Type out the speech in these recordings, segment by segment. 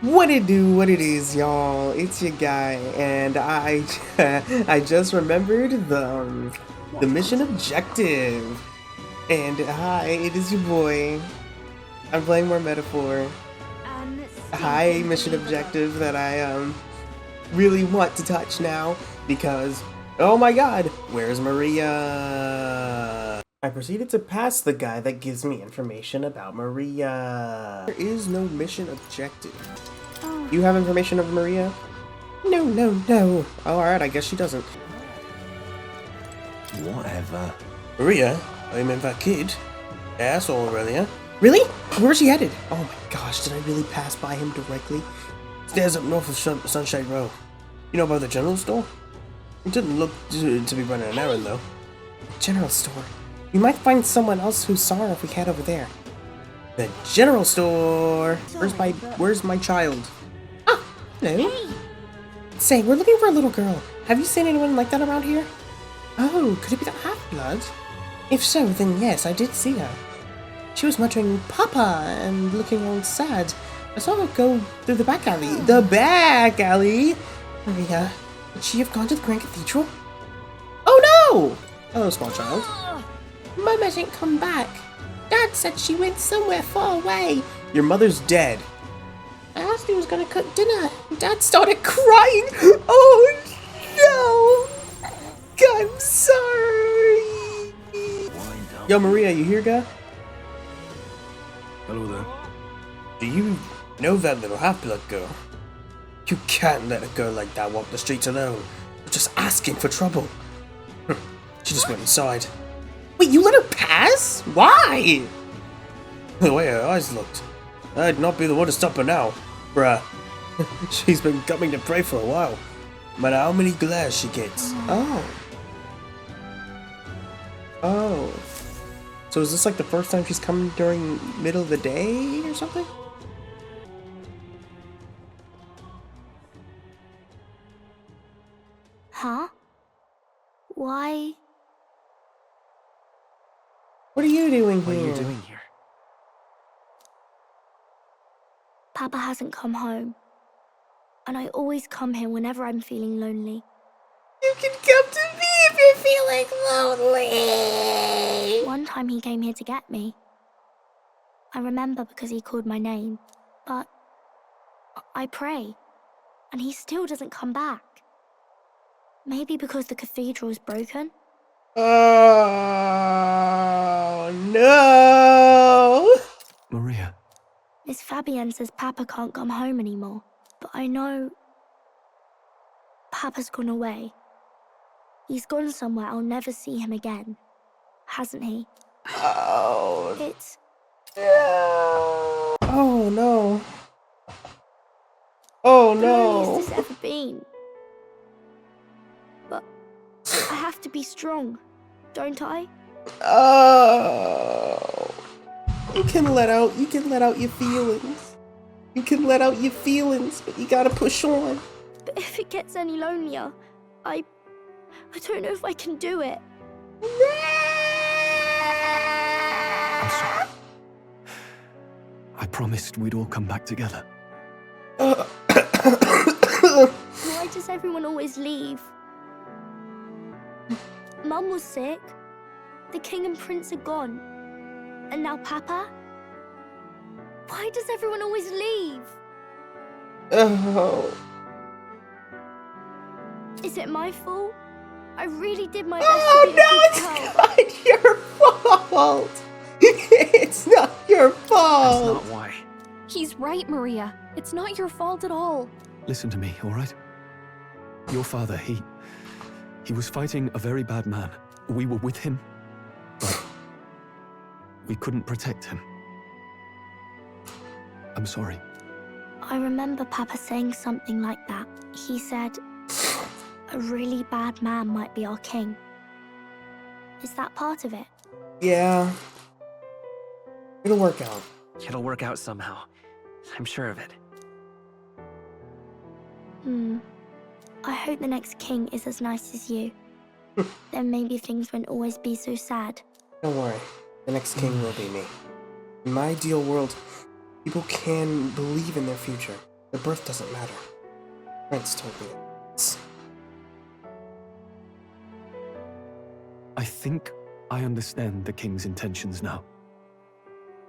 What it do, what it is, y'all? It's your guy, and I I just remembered the mission objective. And hi, it is your boy. I'm playing more metaphor. Hi, mission objective that I really want to touch now because oh my god, where's Maria? I proceeded to pass the guy that gives me information about Maria. There is no mission objective. You have information of Maria? No, no, no. Oh, alright, I guess she doesn't. Whatever. Maria? I meant that kid. Asshole earlier. Really? Where's she headed? Oh my gosh, did I really pass by him directly? Stairs up north of Sunshine Row. You know about the general store? It didn't look to be running an errand though. General store? We might find someone else who saw her if we head over there. The general store! Where's my child? Ah, hello. Hey. Say, we're looking for a little girl. Have you seen anyone like that around here? Oh, could it be the half-blood? If so, then yes, I did see her. She was muttering Papa and looking all sad. I saw her go through the back alley. The back alley? Maria, would she have gone to the Grand Cathedral? Oh no! Hello, small child. Mum hasn't come back. Dad said she went somewhere far away. Your mother's dead. I asked who was gonna cook dinner. Dad started crying. Oh no! I'm sorry. Yo, Maria, you here, guy? Hello there. Do you know that little half-blood girl? You can't let a girl like that walk the streets alone. You're just asking for trouble. She just went inside. Wait, you let her pass? Why? The way her eyes looked. I'd not be the one to stop her now. Bruh. She's been coming to pray for a while. No matter how many glares she gets. Oh. Oh. So is this like the first time she's come during middle of the day or something? Huh? Why? What are you doing here? What are you doing here? Papa hasn't come home. And I always come here whenever I'm feeling lonely. You can come to me if you're feeling lonely. One time he came here to get me. I remember because he called my name. But I pray. And he still doesn't come back. Maybe because the cathedral's broken? Oh, no. Maria. Miss Fabienne says Papa can't come home anymore. But I know Papa's gone away. He's gone somewhere I'll never see him again. Hasn't he? Oh. It's... No. Oh, no. Oh, the no. loneliest it's ever been. But I have to be strong, don't I? Oh. You can let out your feelings. You can let out your feelings, but you gotta push on. But if it gets any lonelier, I don't know if I can do it. I'm sorry. I promised we'd all come back together. Why does everyone always leave? Mum was sick. The king and prince are gone. And now Papa? Why does everyone always leave? Oh. Is it my fault? I really did my best Oh, to be a no, good it's child. not your fault. It's not your fault. That's not why. He's right, Maria. It's not your fault at all. Listen to me, all right? Your father, he was fighting a very bad man. We were with him, but we couldn't protect him. I'm sorry. I remember Papa saying something like that. He said, a really bad man might be our king. Is that part of it? Yeah. It'll work out. It'll work out somehow. I'm sure of it. I hope the next king is as nice as you. Then maybe things won't always be so sad. Don't worry. The next king will be me. In my ideal world, people can believe in their future. The birth doesn't matter. Prince told me it. I think I understand the king's intentions now.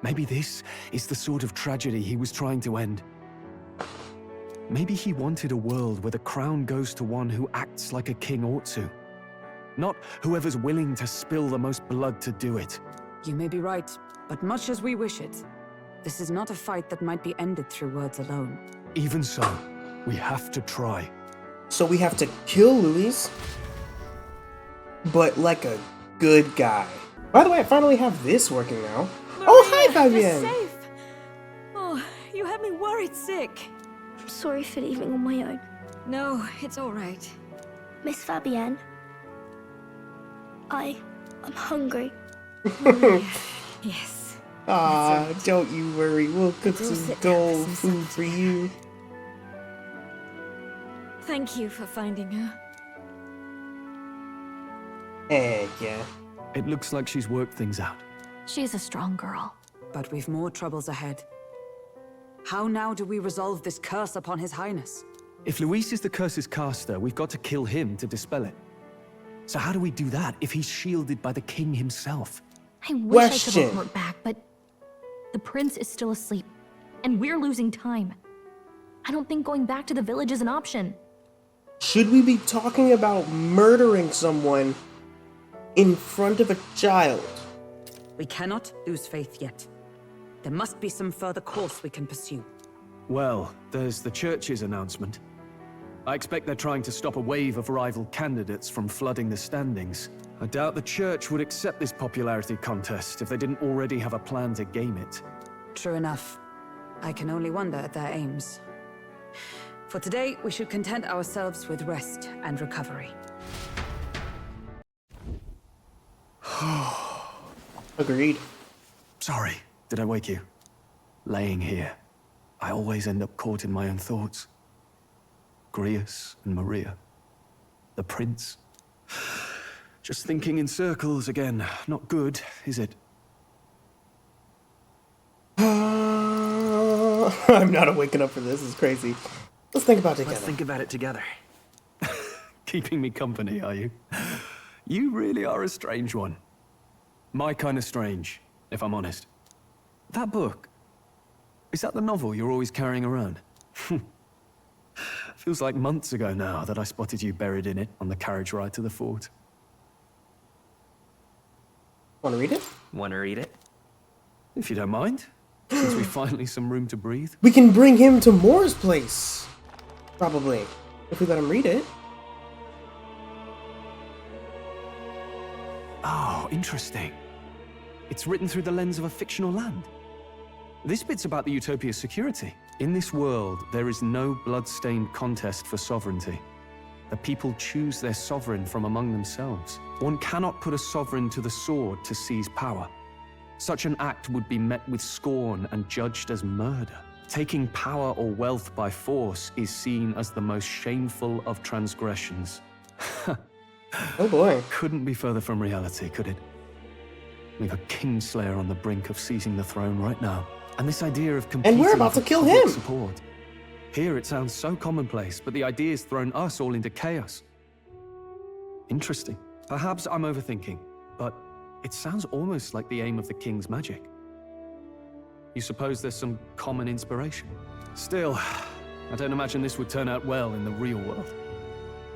Maybe this is the sort of tragedy he was trying to end. Maybe he wanted a world where the crown goes to one who acts like a king ought to. Not whoever's willing to spill the most blood to do it. You may be right, but much as we wish it, this is not a fight that might be ended through words alone. Even so, we have to try. So we have to kill Louis, but like a good guy. By the way, I finally have this working now. Oh, hi, Fabienne! You're safe. Oh, you had me worried sick. I'm sorry for leaving on my own. No, it's all right. Miss Fabienne, I'm hungry. Yes. Ah, don't you worry. We'll cook We'll some sit down dole with some food for you. Thank you for finding her. Heck yeah. It looks like she's worked things out. She's a strong girl. But we've more troubles ahead. How now do we resolve this curse upon His Highness? If Luis is the curse's caster, we've got to kill him to dispel it. So how do we do that if he's shielded by the king himself? I wish I could Question. report back, but the prince is still asleep, and we're losing time. I don't think going back to the village is an option. Should we be talking about murdering someone in front of a child? We cannot lose faith yet. There must be some further course we can pursue. Well, there's the church's announcement. I expect they're trying to stop a wave of rival candidates from flooding the standings. I doubt the church would accept this popularity contest if they didn't already have a plan to game it. True enough. I can only wonder at their aims. For today, we should content ourselves with rest and recovery. Agreed. Sorry, did I wake you? Laying here, I always end up caught in my own thoughts. Grius and Maria. The prince. Just thinking in circles again. Not good, is it? I'm not waking up for this. It's crazy. Let's think about it together. Let's think about it together. Keeping me company, are you? You really are a strange one. My kind of strange, if I'm honest. That book, is that the novel you're always carrying around? Feels like months ago now that I spotted you buried in it on the carriage ride to the fort. Want to read it? Want to read it? If you don't mind, since we finally some room to breathe. We can bring him to Moore's place. Probably. If we let him read it. Oh, interesting. It's written through the lens of a fictional land. This bit's about the Utopia's security. In this world, there is no blood-stained contest for sovereignty. The people choose their sovereign from among themselves. One cannot put a sovereign to the sword to seize power. Such an act would be met with scorn and judged as murder. Taking power or wealth by force is seen as the most shameful of transgressions. Oh boy. Couldn't be further from reality, could it? We've a Kingslayer on the brink of seizing the throne right now. And this idea of competing we're about to for kill public him. Support. Here it sounds so commonplace, but the idea's thrown us all into chaos. Interesting. Perhaps I'm overthinking, but it sounds almost like the aim of the king's magic. You suppose there's some common inspiration? Still, I don't imagine this would turn out well in the real world.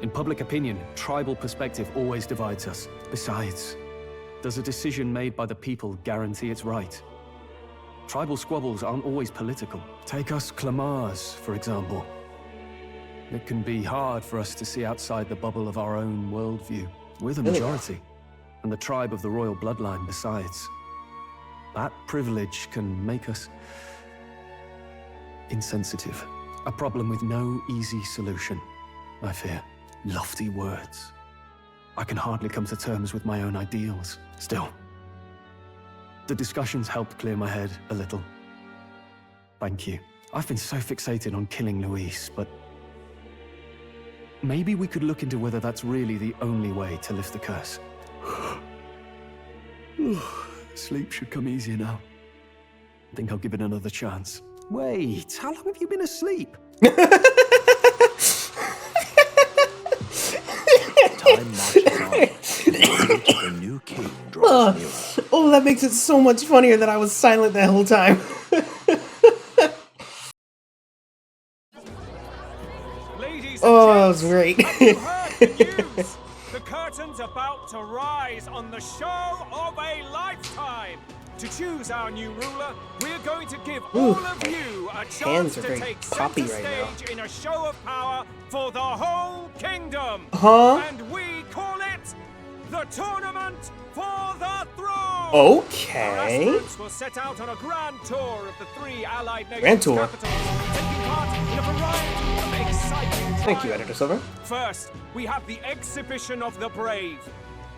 In public opinion, tribal perspective always divides us. Besides, does a decision made by the people guarantee it's right? Tribal squabbles aren't always political. Take us Clamars, for example. It can be hard for us to see outside the bubble of our own worldview. We're the majority, and the tribe of the royal bloodline besides. That privilege can make us insensitive. A problem with no easy solution, I fear. Lofty words. I can hardly come to terms with my own ideals. Still, the discussions helped clear my head a little. Thank you. I've been so fixated on killing Luis, but maybe we could look into whether that's really the only way to lift the curse. Sleep should come easier now. I think I'll give it another chance. Wait, how long have you been asleep? Time marches on. The new king draws nearer. Oh, that makes it so much funnier that I was silent that whole time. Ladies and Oh, that was gents, great. have you heard the news? The curtain's about to rise on the show of a lifetime. To choose our new ruler, we're going to give all of you a chance hands are to very take poppy center right now. stage in a show of power for the whole kingdom. Huh? And we call it the Tournament for the Throne. Okay. Our aspirants will set out on a grand tour of the 3 allied nations' Grand tour. capitals, taking part in a variety of exciting Thank you, trials. Editor Silver. First, we have the exhibition of the brave.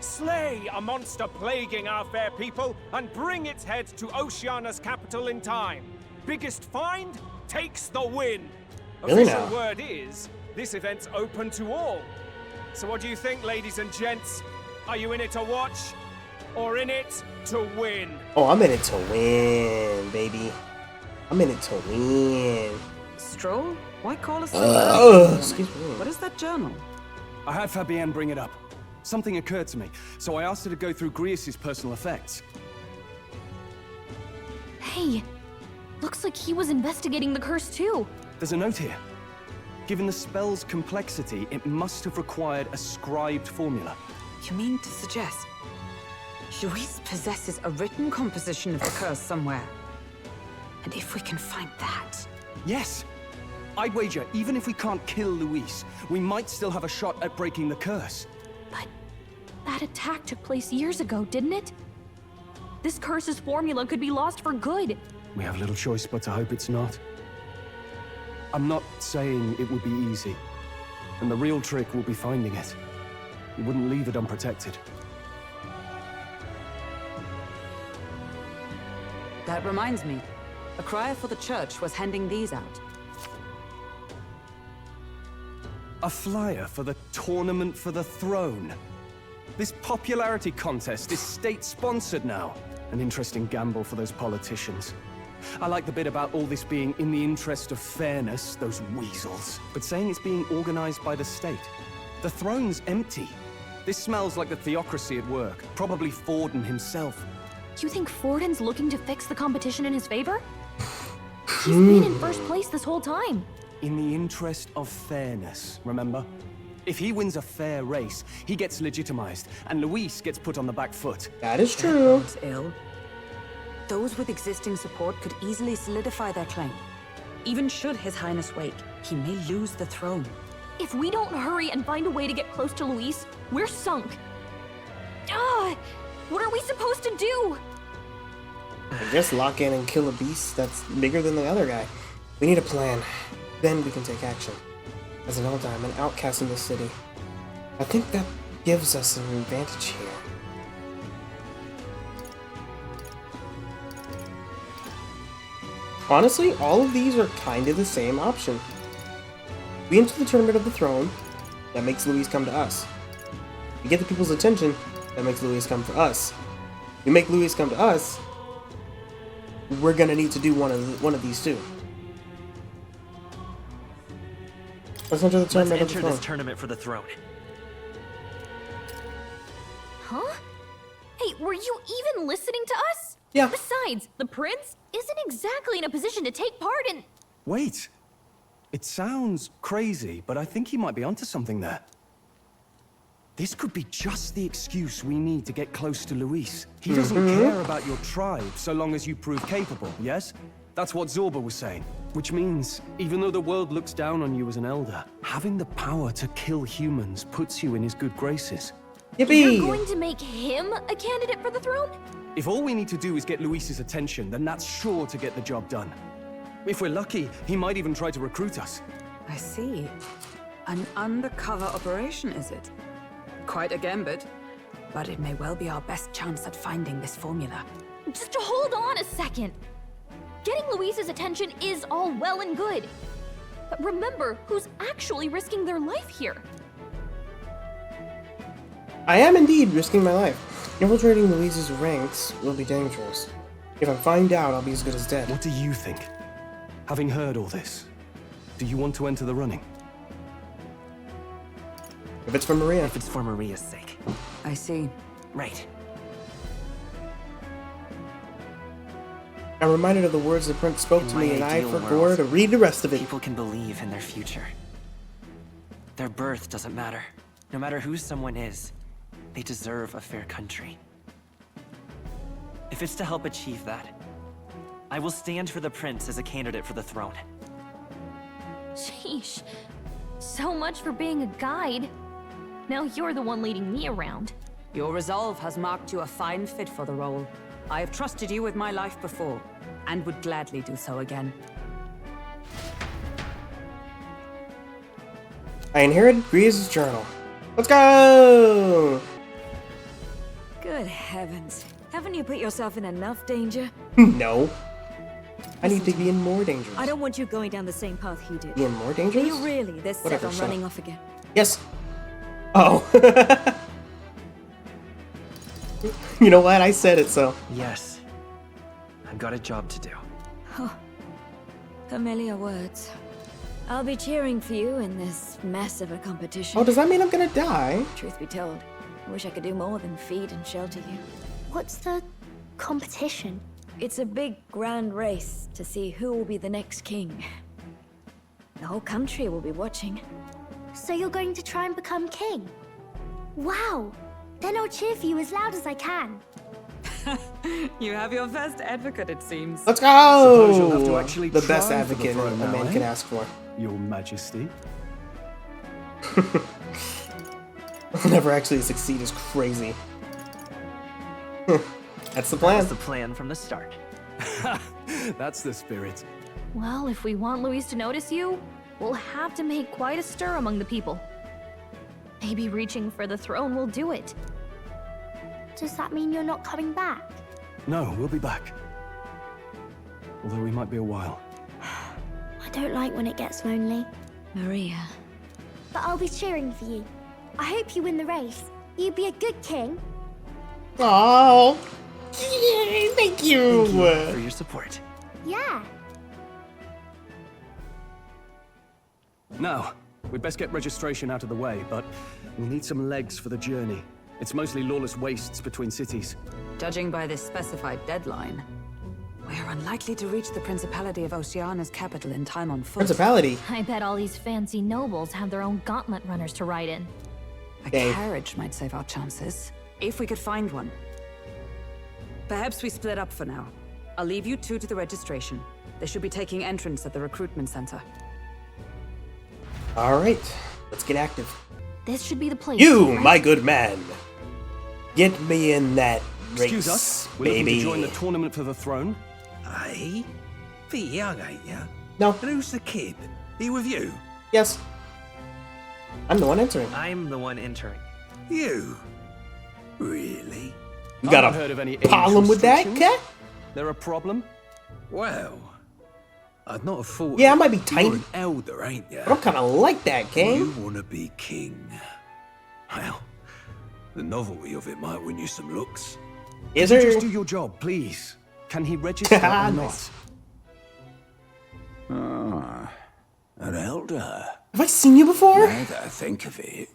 Slay a monster plaguing our fair people and bring its head to Oceania's capital in time. Biggest find takes the win. Really Official now? word is, this event's open to all. So what do you think, ladies and gents? Are you in it to watch or in it to win? Oh, I'm in it to win, baby. I'm in it to win. Stroll? Why call us Excuse me. What is that journal? I had Fabienne bring it up. Something occurred to me, so I asked her to go through Grius' personal effects. Hey, looks like he was investigating the curse too. There's a note here. Given the spell's complexity, it must have required a scribed formula. You mean to suggest Luis possesses a written composition of the curse somewhere? And if we can find that... Yes! I'd wager, even if we can't kill Luis, we might still have a shot at breaking the curse. But that attack took place years ago, didn't it? This curse's formula could be lost for good. We have little choice but to hope it's not. I'm not saying it would be easy, and the real trick will be finding it. We wouldn't leave it unprotected. That reminds me. A crier for the church was handing these out. A flyer for the Tournament for the Throne. This popularity contest is state-sponsored now. An interesting gamble for those politicians. I like the bit about all this being in the interest of fairness, those weasels. But saying it's being organized by the state. The throne's empty. This smells like the theocracy at work. Probably Forden himself. You think Forden's looking to fix the competition in his favor? He's been in first place this whole time. In the interest of fairness, remember? If he wins a fair race, he gets legitimized, and Luis gets put on the back foot. That is true. Sounds ill. Those with existing support could easily solidify their claim. Even should His Highness wake, he may lose the throne. If we don't hurry and find a way to get close to Luis, we're sunk. What are we supposed to do? I guess lock in and kill a beast that's bigger than the other guy. We need a plan. Then we can take action. As an elder, I'm an outcast in this city. I think that gives us an advantage here. Honestly, all of these are kind of the same option. We enter the Tournament of the Throne, that makes Luis come to us. We get the people's attention, that makes Luis come for us. We make Luis come to us, we're gonna need to do one of these two. Let's enter the Let's Tournament of the enter Throne. this tournament for the throne. Huh? Hey, were you even listening to us? Yeah. Besides, the prince isn't exactly in a position to take part in... Wait! It sounds crazy, but I think he might be onto something there. This could be just the excuse we need to get close to Luis. He doesn't care about your tribe so long as you prove capable, yes? That's what Zorba was saying. Which means, even though the world looks down on you as an elder, having the power to kill humans puts you in his good graces. Yippee! You're going to make him a candidate for the throne? If all we need to do is get Luis's attention, then that's sure to get the job done. If we're lucky, he might even try to recruit us. I see. An undercover operation, is it? Quite a gambit. But it may well be our best chance at finding this formula. Just hold on a second. Getting Luis's attention is all well and good. But remember who's actually risking their life here. I am indeed risking my life. Infiltrating Luis's ranks will be dangerous. If I find out, I'll be as good as dead. What do you think? Having heard all this, Do you want to enter the running? If it's for Maria. If it's for Maria's sake. I see. Right. I'm reminded of the words the prince spoke In to my me, and I ideal forgot world, to read the rest of it. People can believe in their future. Their birth doesn't matter. No matter who someone is, they deserve a fair country. If it's to help achieve that, I will stand for the prince as a candidate for the throne. Sheesh. So much for being a guide. Now you're the one leading me around. Your resolve has marked you a fine fit for the role. I have trusted you with my life before, and would gladly do so again. I inherited Griez's journal. Let's go! Good heavens. Haven't you put yourself in enough danger? No. I need to be in more danger. I don't want you going down the same path he did. Be in more Are danger? you really this set Whatever, on shut running up. off again? Yes. Oh. You know what? I said it, so. Yes. I've got a job to do. Familiar words. I'll be cheering for you in this mess of a competition. Oh, does that mean I'm gonna die? Truth be told, I wish I could do more than feed and shelter you. What's the competition? It's a big, grand race to see who will be the next king. The whole country will be watching. So you're going to try and become king? Wow! Then I'll cheer for you as loud as I can. You have your first advocate, it seems. Let's Suppose you'll have to go! actually The best try for the advocate throne a now, man eh? can ask for. Your Majesty. I'll never actually succeed is crazy. That's the plan. That's the plan from the start. That's the spirit. Well, if we want Luis to notice you, we'll have to make quite a stir among the people. Maybe reaching for the throne will do it. Does that mean you're not coming back? No, we'll be back. Although we might be a while. I don't like when it gets lonely. Maria. But I'll be cheering for you. I hope you win the race. You'd be a good king. Oh, thank you. Thank you for your support. Yeah. Now, we'd best get registration out of the way, but we'll need some legs for the journey. It's mostly lawless wastes between cities. Judging by this specified deadline, we're unlikely to reach the Principality of Oceana's capital in time on foot. Principality. I bet all these fancy nobles have their own gauntlet runners to ride in. A Dang. carriage might save our chances, if we could find one. Perhaps we split up for now. I'll leave you two to the registration. They should be taking entrance at the recruitment center. All right, let's get active. This should be the place. You, right? my good man, get me in that race, Excuse us, we're looking baby. to join the tournament for the throne. Hey? Bit young, ain't ya? No. And who's the kid? He with you? Yes. I'm the one entering. I'm the one entering. You? Really? You got I haven't heard of any a age problem with that, restrictions. cat? There a problem? Well, I'd not have thought. Yeah, I might be You're tiny, an elder, ain't ya? but I'm kind of like that, King. You want to be king. Well, the novelty of it might win you some looks. Is Could you there? just do your job, please? Can he register or not? Nice. Ah, an elder. Have I seen you before? Now that I think of it,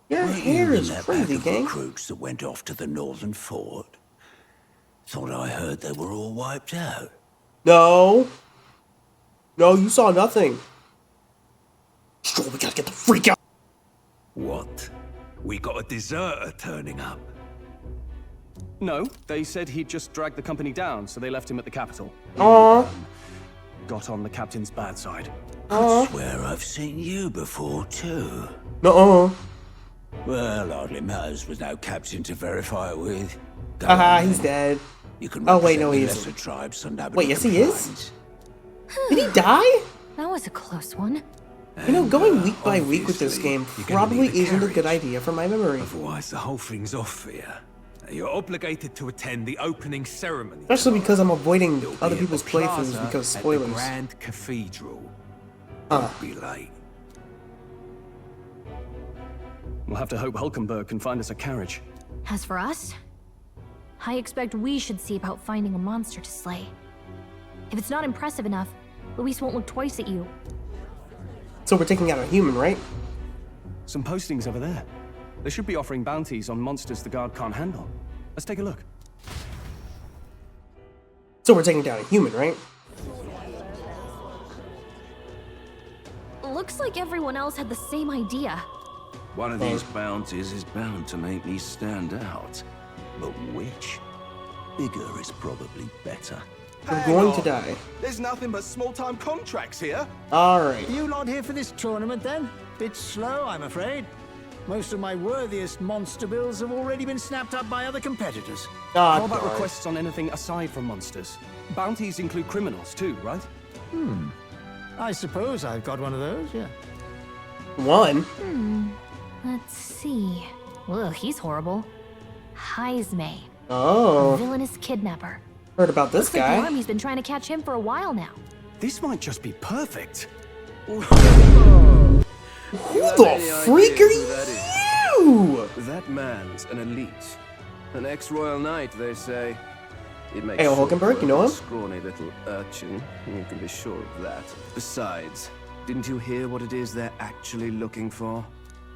Your weren't hair you in is that crazy, pack of King. recruits that went off to the northern fort? Thought I heard they were all wiped out. No. No, you saw nothing. Stroll, we gotta get the freak out. What? We got a deserter turning up. No, they said he'd just dragged the company down, so they left him at the capital. Aw. Got on the captain's bad side. I swear I've seen you before too. Nuh-uh. Well, hardly matters with no captain to verify it with. Go Haha, on, he's then. dead. You can Oh, wait, no, represent the he lesser isn't. tribes on Abbott Wait, yes, he is? compliance. Did he die? That was a close one. You know, And, going week by week with this obviously, game you're gonna probably need a isn't a good carriage. idea for my memory. Otherwise, the whole thing's off for you. You're obligated to attend the opening ceremony. Especially because I'm avoiding It'll be other at people's the playthroughs plaza because at spoilers. The Grand Cathedral. Huh. Don't be late. We'll have to hope Hulkenberg can find us a carriage. As for us, I expect we should see about finding a monster to slay. If it's not impressive enough, Luis won't look twice at you. So we're taking out a human, right? Some postings over there. They should be offering bounties on monsters the guard can't handle. Let's take a look. So we're taking down a human, right? Looks like everyone else had the same idea. One of these bounties is bound to make me stand out. But which? Bigger is probably better. We're going to die. There's nothing but small-time contracts here. Alright. You not here for this tournament then? Bit slow, I'm afraid. Most of my worthiest monster bills have already been snapped up by other competitors. How about requests on anything aside from monsters? Bounties include criminals too, right? I suppose I've got one of those, yeah. One? Let's see. Ugh, he's horrible. Heisme. Oh. Villainous kidnapper. Heard about this Looks like guy. the army's been trying to catch him for a while now. This might just be perfect. Who the freak are you? That man's an elite. An ex-royal knight, they say. It makes Hey, Hulkenberg, you know him? scrawny little urchin. You can be sure of that. Besides, didn't you hear what it is they're actually looking for?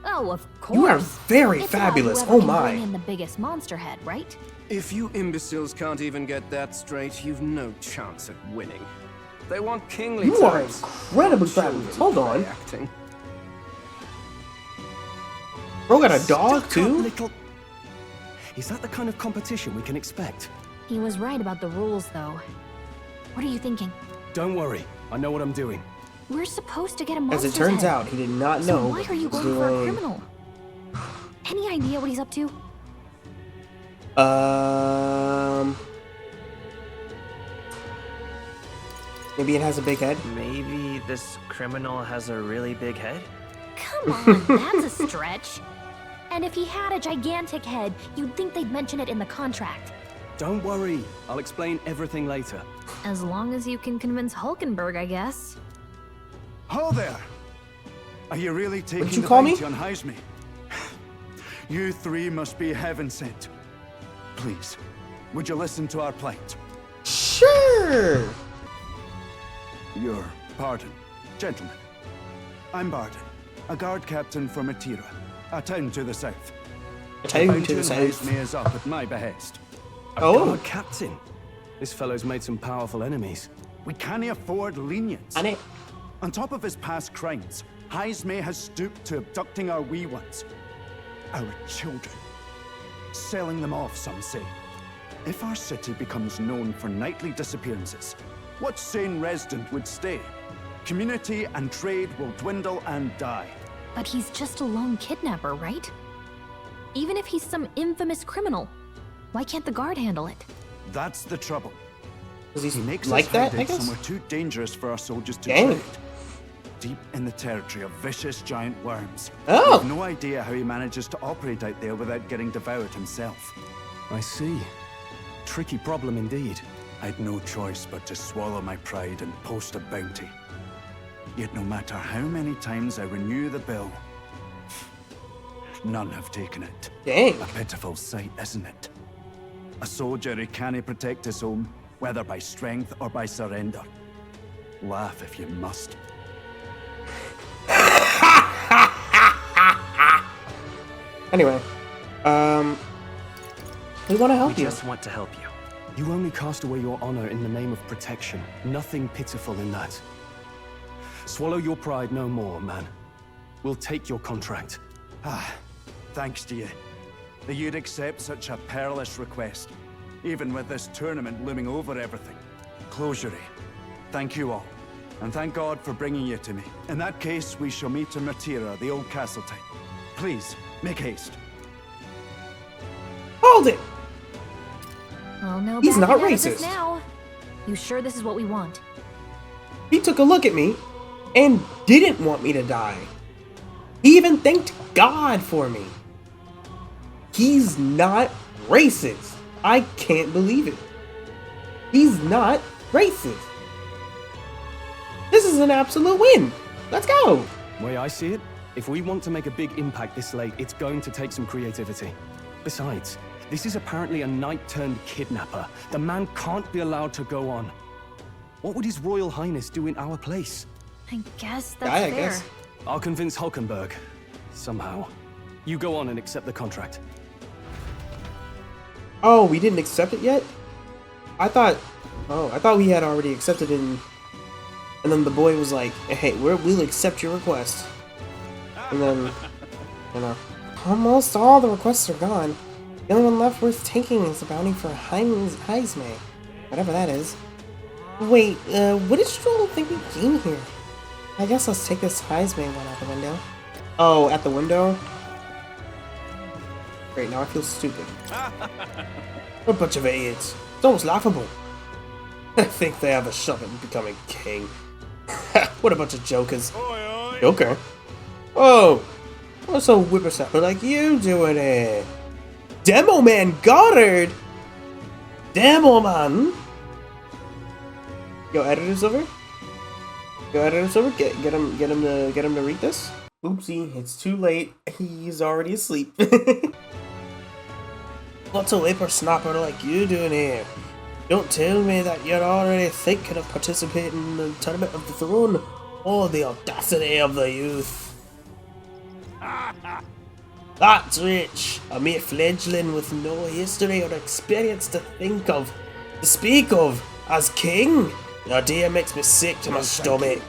Oh, of course. You are very It's fabulous. about whoever Oh can my. bring in the biggest monster head, right? If you imbeciles can't even get that straight, you've no chance at winning. They want kingly You are types, incredibly not fabulous. children Hold on. play acting. Bro got a dog Stuck-up too? little... Is that the kind of competition we can expect? He was right about the rules, though. What are you thinking? Don't worry, I know what I'm doing. We're supposed to get a As monster's it turns head. out, he did not So know why what are he you was going for a doing. criminal? Any idea what he's up to? Maybe it has a big head. Maybe this criminal has a really big head? Come on, that's a stretch. And if he had a gigantic head, you'd think they'd mention it in the contract. Don't worry, I'll explain everything later. As long as you can convince Hulkenberg, I guess. Ho there! Are you really taking you the call me? bounty on Heisme? You three must be heaven sent. Please, would you listen to our plight? Sure. Your pardon, gentlemen. I'm Barton, a guard captain for Martira, a town to the south. A town bounty to the on south. Heisme is up at my behest. Oh. Guard captain. This fellow's made some powerful enemies. We can't afford lenience. And it. On top of his past crimes, Heisme has stooped to abducting our wee ones. Our children. Selling them off, some say. If our city becomes known for nightly disappearances, what sane resident would stay? Community and trade will dwindle and die. But he's just a lone kidnapper, right? Even if he's some infamous criminal, why can't the guard handle it? That's the trouble. Does He he makes like us that, I hideout guess? somewhere too dangerous for our soldiers to Dang. trade. Deep in the territory of vicious giant worms. Oh. We've no idea how he manages to operate out there without getting devoured himself. I see. Tricky problem indeed. I'd no choice but to swallow my pride and post a bounty. Yet no matter how many times I renew the bill, none have taken it. Dang. A pitiful sight, isn't it? A soldier who can't protect his home, whether by strength or by surrender. Laugh if you must. Anyway, we want to help We you. just want to help you. You only cast away your honor in the name of protection. Nothing pitiful in that. Swallow your pride no more, man. We'll take your contract. Thanks to you. That you'd accept such a perilous request, even with this tournament looming over everything. Closure. Thank you all. And thank God for bringing you to me. In that case, we shall meet in Martira, the old castle type. Please, make haste. Hold it. Well, no He's backing not out of this racist. now. You sure this is what we want? He took a look at me and didn't want me to die. He even thanked God for me. He's not racist. I can't believe it. He's not racist. This is an absolute win. Let's go. Way I see it, if we want to make a big impact this late, it's going to take some creativity. Besides, this is apparently a knight-turned-kidnapper. The man can't be allowed to go on. What would His Royal Highness do in our place? I guess that's I fair. guess. I'll convince Hulkenberg. Somehow. You go on and accept the contract. Oh, we didn't accept it yet? I thought we had already accepted it, and then the boy was like, hey, we'll accept your request. And then, you know, almost all the requests are gone. The only one left worth taking is the bounty for Heisme, whatever that is. Wait, what did Stroll think we came here? I guess let's take this Heisme one out the window. Oh, at the window? Great, now I feel stupid. What a bunch of idiots. It's almost laughable. I think they have a shot at becoming king. What a bunch of jokers. Joker? Oh! What's a whippersnapper like you doing here? Demo Man Goddard? Demo Man? Yo, editor's over? Get him to read this. Oopsie, it's too late. He's already asleep. What's a whippersnapper like you doing here? Don't tell me that you're already thinking of participating in the Tournament of the Throne. Oh, the audacity of the youth. That's rich. A mere fledgling with no history or experience to speak of, as king. The idea makes me sick to my stomach.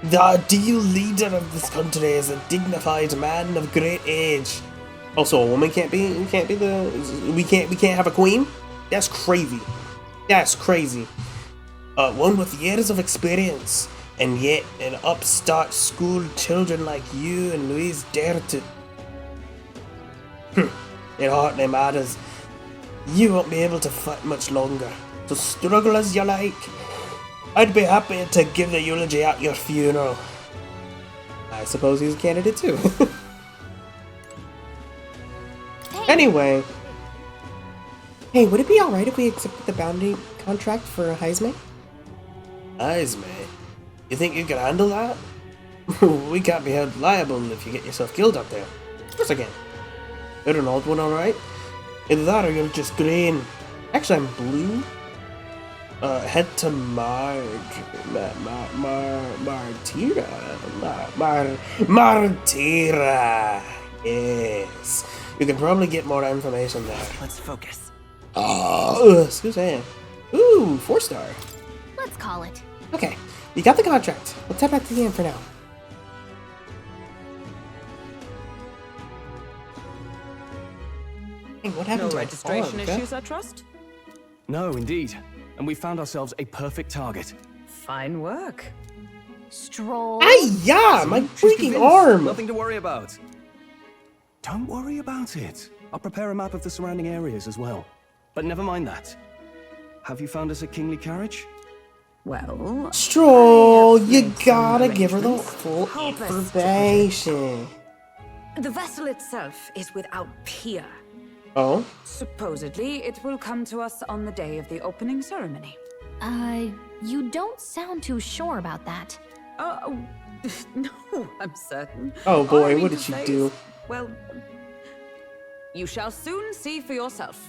The ideal leader of this country is a dignified man of great age. Also, a woman can't we can't have a queen? That's crazy. That's crazy. One with years of experience, and yet an upstart school children like you and Louise dare to. It hardly matters. You won't be able to fight much longer. So struggle as you like. I'd be happy to give the eulogy at your funeral. I suppose he's a candidate too. Anyway. Hey, would it be alright if we accepted the bounty contract for Heisme? Heisme? You think you can handle that? We can't be held liable if you get yourself killed up there. Of course I can. You're an old one, alright? Either that or you're just green. Actually, I'm blue. Head to Martira. Yes. You can probably get more information there. Let's focus. Excuse me. Ooh, 4-star. Let's call it. Okay, you got the contract. Let's head back to the inn for now. Hey, what happened to registration issues, I trust? No, indeed. And we found ourselves a perfect target. Fine work. Stroll. Yeah, my freaking arm! Nothing to worry about. Don't worry about it. I'll prepare a map of the surrounding areas as well. But never mind that. Have you found us a kingly carriage? Well... Stroll, you gotta give her the full information. The vessel itself is without peer. Oh? Supposedly, it will come to us on the day of the opening ceremony. You don't sound too sure about that. No, I'm certain. Oh boy, what did she do? Well, you shall soon see for yourself.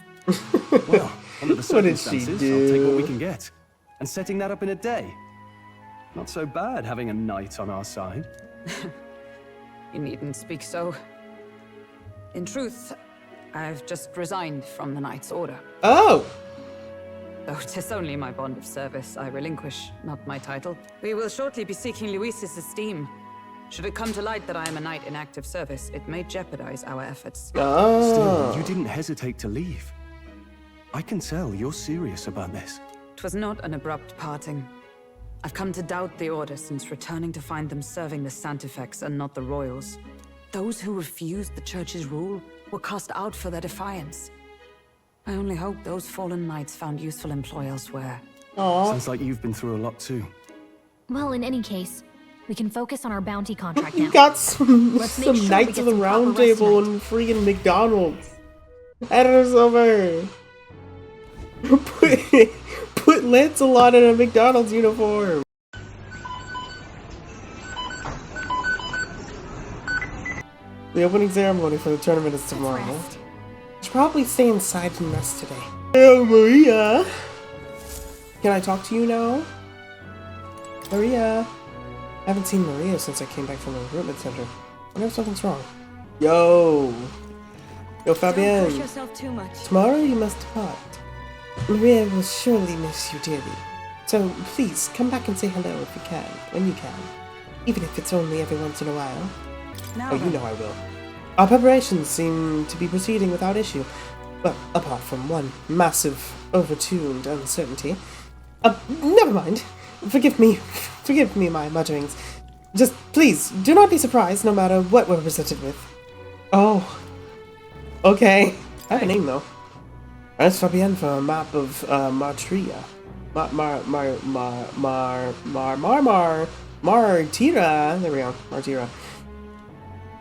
Well, under the circumstances, What did she do? I'll take what we can get. And setting that up in a day. Not so bad having a knight on our side. You needn't speak so. In truth, I've just resigned from the Knight's Order. Oh! Though 'tis only my bond of service I relinquish, not my title. We will shortly be seeking Luis's esteem. Should it come to light that I am a knight in active service, it may jeopardize our efforts. Oh. Still, you didn't hesitate to leave. I can tell you're serious about this. 'Twas not an abrupt parting. I've come to doubt the Order since returning to find them serving the Santifex and not the Royals. Those who refused the Church's rule were cast out for their defiance. I only hope those fallen knights found useful employ elsewhere. Aww. Sounds like you've been through a lot too. Well, in any case, we can focus on our bounty contract You now. got some Let's make sure Knights we of get the some Round proper rest Table tonight. and freaking McDonald's. Editor's over. Put Lancelot in a McDonald's uniform. The opening ceremony for the tournament is tomorrow. Rest. Should probably stay inside and rest today. Oh, Maria. Can I talk to you now? Maria. I haven't seen Maria since I came back from the recruitment center. I wonder if something's wrong. Yo, Fabienne. Don't push yourself too much. Tomorrow you must depart. Maria will surely miss you dearly. So please come back and say hello if you can, when you can, even if it's only every once in a while. Now Oh, you know I will. Our preparations seem to be proceeding without issue. Well, apart from one massive, overtuned uncertainty. Never mind. Forgive me my mutterings. Just, please, do not be surprised no matter what we're presented with. Oh. Okay. I have a name, though. That's Fabienne for a map of, Martira. Martira. There we go. Martira.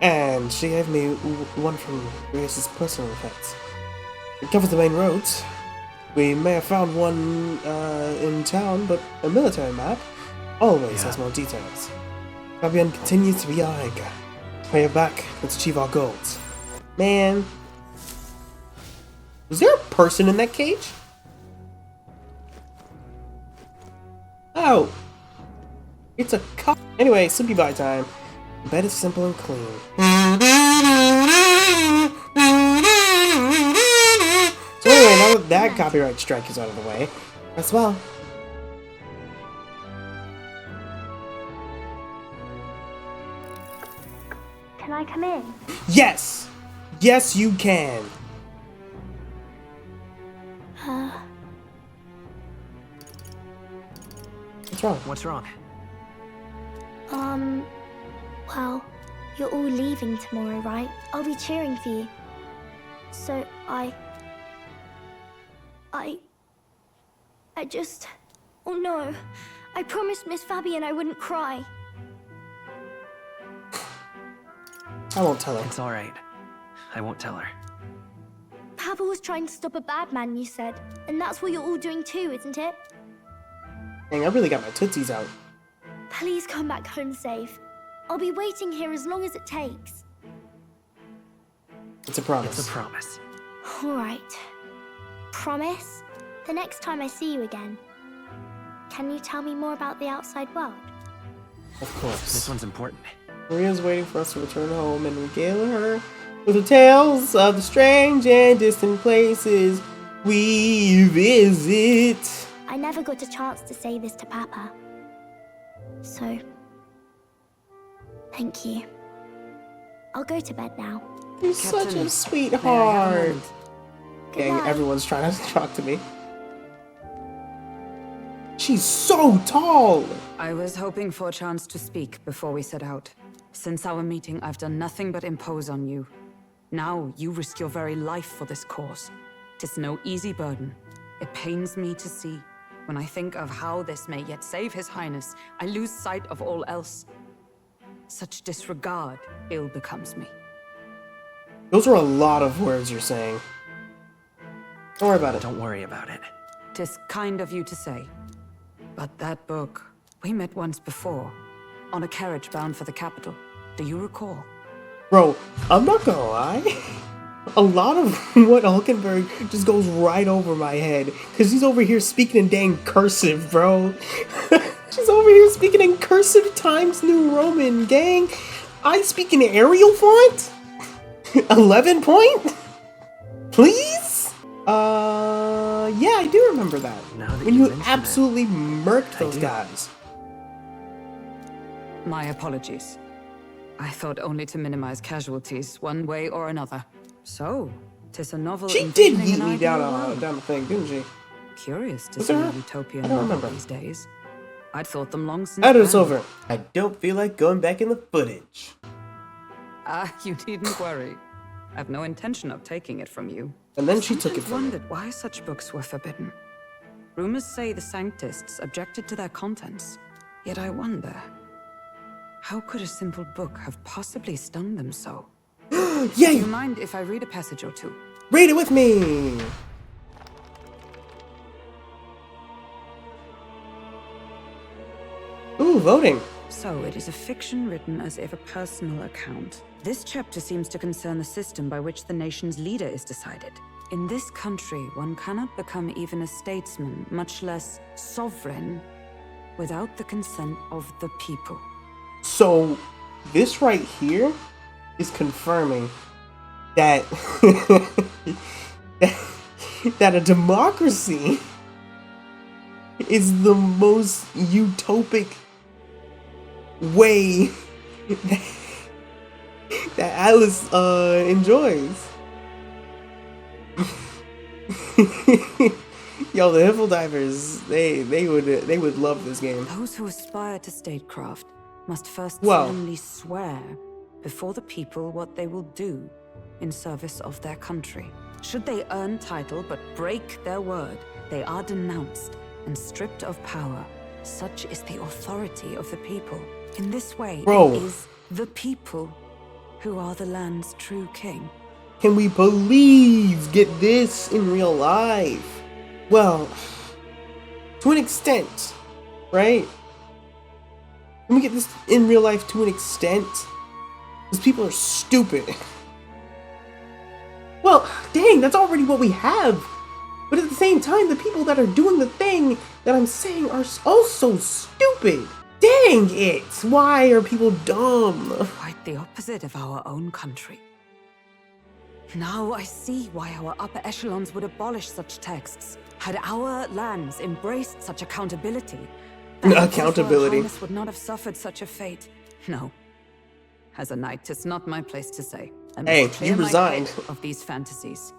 And she gave me one from Grace's personal effects. It covers the main roads. We may have found one in town, but a military map always has more details. Fabienne continues to be our anchor. Pay her back, let's achieve our goals. Man. Was there a person in that cage? Oh. It's a cop. Anyway, sleepy bye time. The bed is simple and clean. So anyway, now that that copyright strike is out of the way, as well. Can I come in? Yes! Yes, you can! What's wrong? What's wrong? Well, you're all leaving tomorrow, right? I'll be cheering for you. So I just... Oh no. I promised Miss Fabienne I wouldn't cry. I won't tell her. It's alright. I won't tell her. Papa was trying to stop a bad man, you said. And that's what you're all doing too, isn't it? Dang, I really got my tootsies out. Please come back home safe. I'll be waiting here as long as it takes. It's a promise. It's a promise. All right. Promise? The next time I see you again. Can you tell me more about the outside world? Of course. This one's important. Maria's waiting for us to return home and regale her with the tales of the strange and distant places we visit. I never got a chance to say this to Papa. So, thank you. I'll go to bed now. You're such a sweetheart. Dang, night. everyone's trying to talk to me. She's so tall! I was hoping for a chance to speak before we set out. Since our meeting, I've done nothing but impose on you. Now, you risk your very life for this cause. 'Tis no easy burden. It pains me to see. When I think of how this may yet save His Highness, I lose sight of all else. Such disregard ill becomes me. Those are a lot of words you're saying. Don't worry about it. Don't worry about it. 'Tis kind of you to say. But that book, we met once before, on a carriage bound for the capital. Do you recall? Bro, I'm not gonna lie. A lot of what Hulkenberg just goes right over my head. Because he's over here speaking in dang cursive, bro. She's over here speaking in cursive Times New Roman, gang. I speak in Arial font? 11 point? Please? Yeah, I do remember that. Now that When you you mention absolutely murked I those do. guys. My apologies. I thought only to minimize casualties, one way or another. So, 'tis a novel She did envisioning yeet an me ideal down world. the thing, didn't she? Curious to Was see it a her? utopian I don't novel remember. these days. I'd thought them long since Edit's banned. over. I don't feel like going back in the footage. You needn't worry. I've no intention of taking it from you. And then she took it Sometimes from me. wondered why such books were forbidden. Rumors say the Sanctists objected to their contents. Yet I wonder, how could a simple book have possibly stung them so? Do Yay! you mind if I read a passage or two? Read it with me! Ooh, voting. So, it is a fiction written as if a personal account. This chapter seems to concern the system by which the nation's leader is decided. In this country, one cannot become even a statesman, much less sovereign, without the consent of the people. So this right here is confirming that that a democracy is the most utopic way that Alice enjoys. Yo, the Hiffle Divers, they would love this game. Those who aspire to statecraft must first Well. solemnly swear before the people what they will do in service of their country. Should they earn title but break their word, they are denounced and stripped of power. Such is the authority of the people. In this way, Bro. it is the people who are the land's true king. Can we please get this in real life? Well, to an extent, right? Can we get this in real life to an extent? Because people are stupid. Well, dang, that's already what we have. But at the same time, the people that are doing the thing that I'm saying are also stupid. Dang it! Why are people dumb? Quite the opposite of our own country. Now I see why our upper echelons would abolish such texts. Had our lands embraced such accountability, Accountability. Her Highness would not have suffered such a fate. No. As a knight, it's not my place to say. I must Hey, clear you my resigned. head of these fantasies.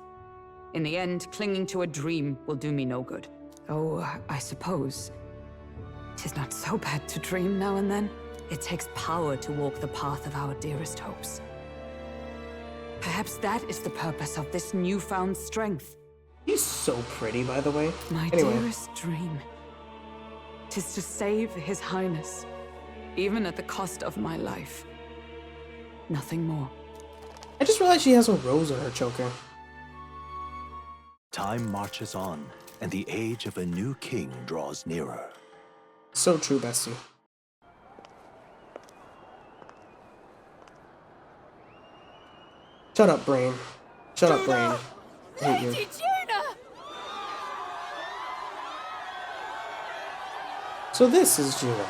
In the end, clinging to a dream will do me no good. Oh, I suppose 'tis not so bad to dream now and then. It takes power to walk the path of our dearest hopes. Perhaps that is the purpose of this newfound strength. He's so pretty, by the way. My Anyway. dearest dream. 'Tis to save His Highness, even at the cost of my life. Nothing more. I just realized she has a rose on her choker. Time marches on, and the age of a new king draws nearer. So true, bestie. Shut up, brain. Shut up, brain. I hate you. So this is Juno.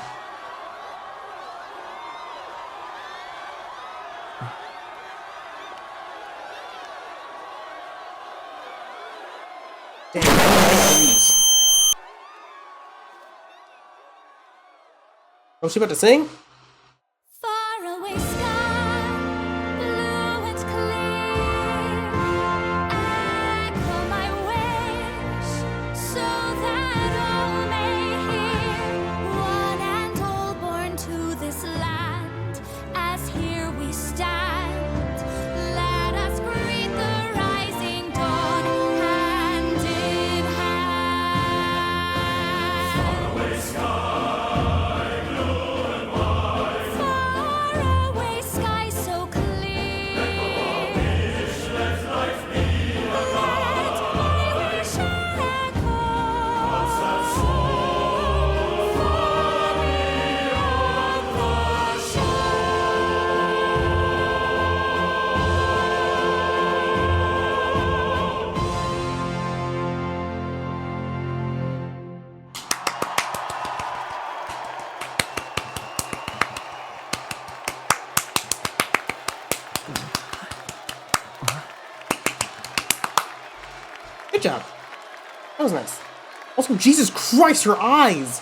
Damn, I don't like these. Oh, she about to sing? Faraway sky, blue and clear. Echo my wish, so that all may hear. One and all born to this land, as here we stand. Let us greet the rising dawn, hand in hand. Faraway sky. Faraway sky so clear. Let my wish echo far beyond the Good job. That was nice. Also, Jesus Christ, her eyes!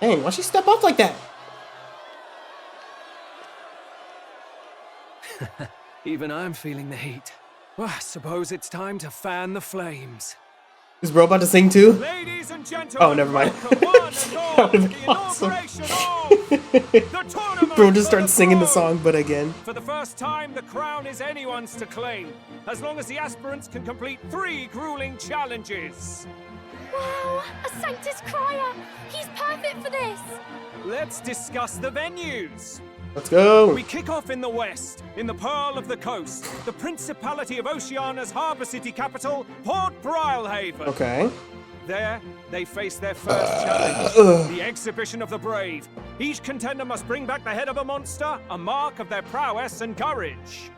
Dang, why'd she step up like that? Even I'm feeling the heat. Well, I suppose it's time to fan the flames. Is bro about to sing too? Ladies and gentlemen, Oh, never mind. welcome one and all That to would've the been awesome. inauguration of the tournament Bro just for starts the singing the throne. song, but again. For the first time, the crown is anyone's to claim, as long as the aspirants can complete 3 grueling challenges. Wow, a Sanctus Crier! He's perfect for this! Let's discuss the venues. Let's go. We kick off in the west, in the Pearl of the Coast, the Principality of Oceania's harbour city capital, Port Brilehaven. Okay. There, they face their first challenge, the Exhibition of the Brave. Each contender must bring back the head of a monster, a mark of their prowess and courage.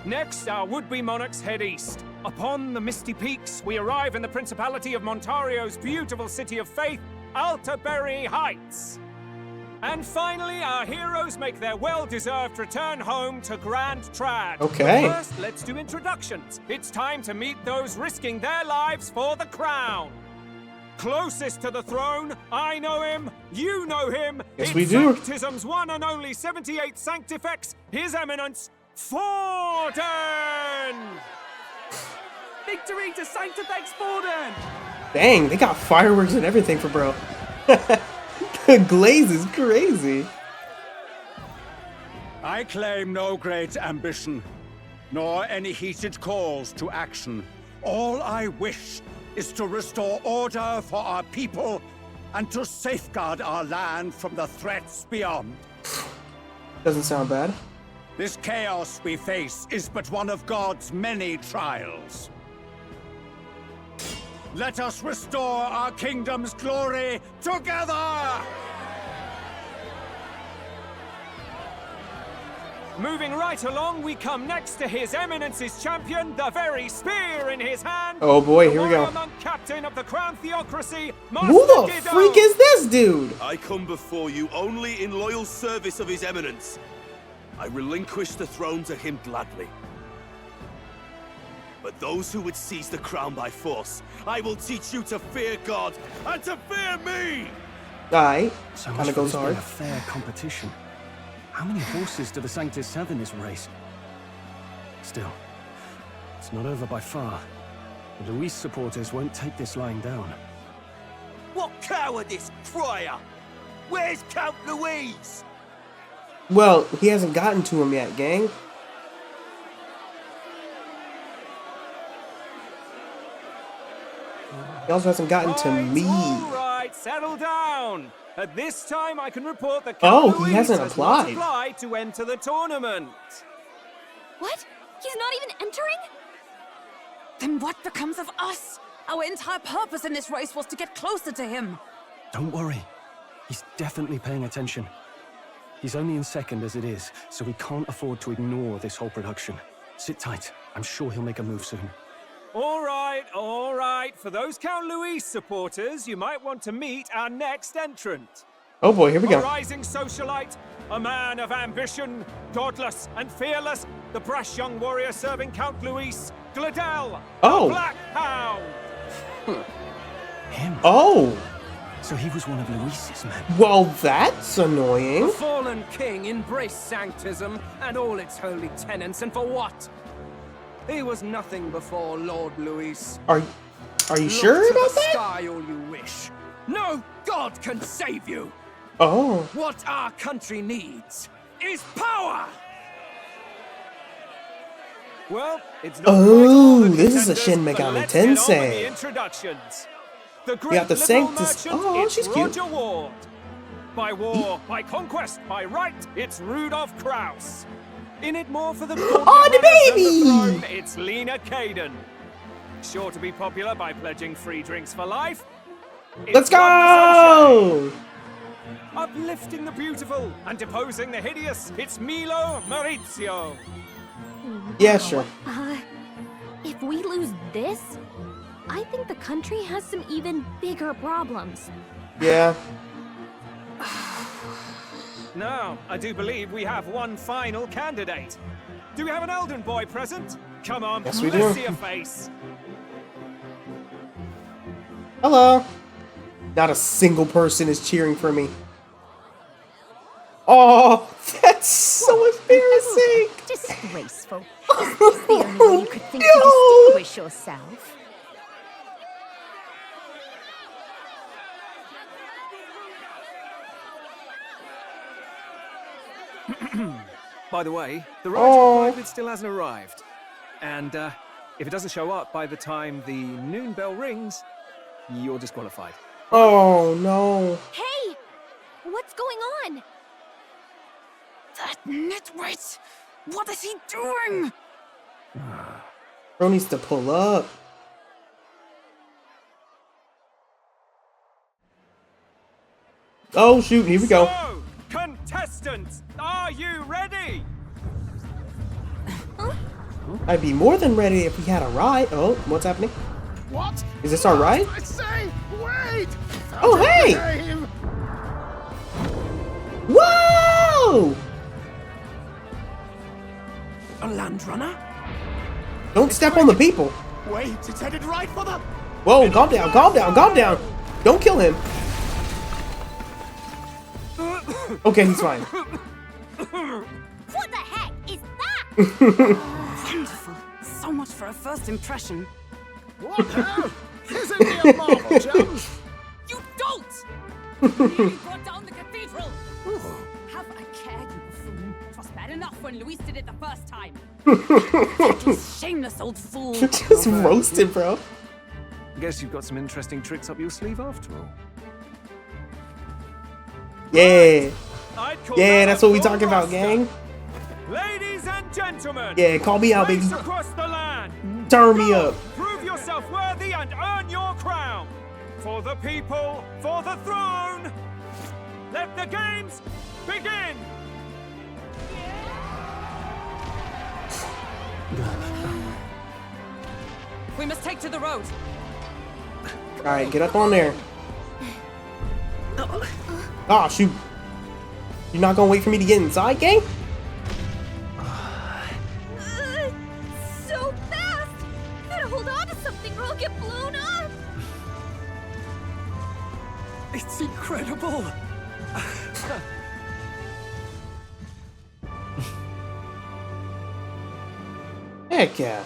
Next, our would-be monarchs head east. Upon the misty peaks, we arrive in the Principality of Montario's beautiful city of faith, Altaberry Heights. And finally, our heroes make their well-deserved return home to Grand Trad. Okay. But first, let's do introductions. It's time to meet those risking their lives for the crown. Closest to the throne, I know him, you know him. Yes, it's we do. Sanctism's one and only 78 Sanctifex, His Eminence, Forden! Victory to Sanctifex Forden! Dang, they got fireworks and everything for bro. The glaze is crazy. I claim no great ambition, nor any heated calls to action. All I wish is to restore order for our people and to safeguard our land from the threats beyond. Doesn't sound bad. This chaos we face is but one of God's many trials. Let us restore our kingdom's glory together! Moving right along, we come next to His Eminence's champion, the very spear in his hand. Oh boy, here we go. The monk captain of the Crown Theocracy, Who the freak is this dude? I come before you only in loyal service of His Eminence. I relinquish the throne to him gladly. But those who would seize the crown by force, I will teach you to fear God and to fear me! Alright, So much kinda for goes this being hard. a fair competition. How many horses do the Sanctus have in this race? Still, it's not over by far. The Luis supporters won't take this lying down. What cowardice, Friar! Where's Count Louise? Well, he hasn't gotten to him yet, gang. He also hasn't gotten to me. All right, settle down. At this time, I can report that Oh, Count he Louise hasn't has applied. not applied to enter the tournament. What? He's not even entering? Then what becomes of us? Our entire purpose in this race was to get closer to him. Don't worry. He's definitely paying attention. He's only in second as it is, so we can't afford to ignore this whole production. Sit tight. I'm sure he'll make a move soon. All right, all right. For those Count Louise supporters, you might want to meet our next entrant. Oh boy, here we A go. rising socialite, a man of ambition, godless and fearless, the brash young warrior serving Count Louise, Gladel, Oh. the Black Hound. Him? Oh! So he was one of Luis's men. Well, that's annoying. The fallen king embraced Sanctism and all its holy tenets, and for what? He was nothing before Lord Luis. Are you sure Look to about the that? sky all you wish. No god can save you. Oh. What our country needs is power. Well, it's not Oh, quite all the this is a contenders, Shin but Megami let's get on with the Tensei. introductions. The great got the little Sanctus. merchant, Oh, it's she's cute. Roger Ward. By war, by conquest, by right, it's Rudolph Kraus. In it more for the Oh, the baby! throne, it's Lena Kaden. Sure to be popular by pledging free drinks for life. It's Let's Wanda go! Sunshine. Uplifting the beautiful and deposing the hideous, it's Milo Maurizio. Yeah, sure. If we lose this, I think the country has some even bigger problems. Yeah. Now, I do believe we have one final candidate. Do we have an Elden boy present? Come on, Yes, we let's do. see a face. Hello. Not a single person is cheering for me. Oh, that's so embarrassing. Disgraceful. Is this the only way you could think to No. distinguish yourself? By the way, the Oh. right private still hasn't arrived. And if it doesn't show up by the time the noon bell rings, you're disqualified. Oh, no. Hey! What's going on? That nitwit! What is he doing? Bro needs to pull up. Oh, shoot. Here we go. So, contestants, are you ready? I'd be more than ready if we had a ride. Oh, what's happening? What? Is this our ride? I say, wait! Oh, hey! Whoa! A land runner? Don't step on the people. Wait, it's headed right for the... Whoa, calm down, calm down, calm down. Don't kill him. Okay, he's fine. What the heck is that? Wonderful. So much for a first impression. What hell? Isn't he a marvel, chums? You don't! You brought down the cathedral! Have a care, you buffoon. 'Twas bad enough when Luis did it the first time. You shameless old fool. Just roasted, bro. Guess you've got some interesting tricks up your sleeve after all. Yeah. I'd call Yeah, that that's a what we full talking about, roster. gang. Ladies and gentlemen. Yeah, call me out, baby. Race across the land. Turn me up. Prove yourself worthy and earn your crown. For the people, for the throne. Let the games begin. We must take to the road. All right, get up on there. Ah, shoot. You're not gonna wait for me to get inside, gang? So fast! Gotta hold on to something or I'll get blown up! It's incredible! Heck yeah.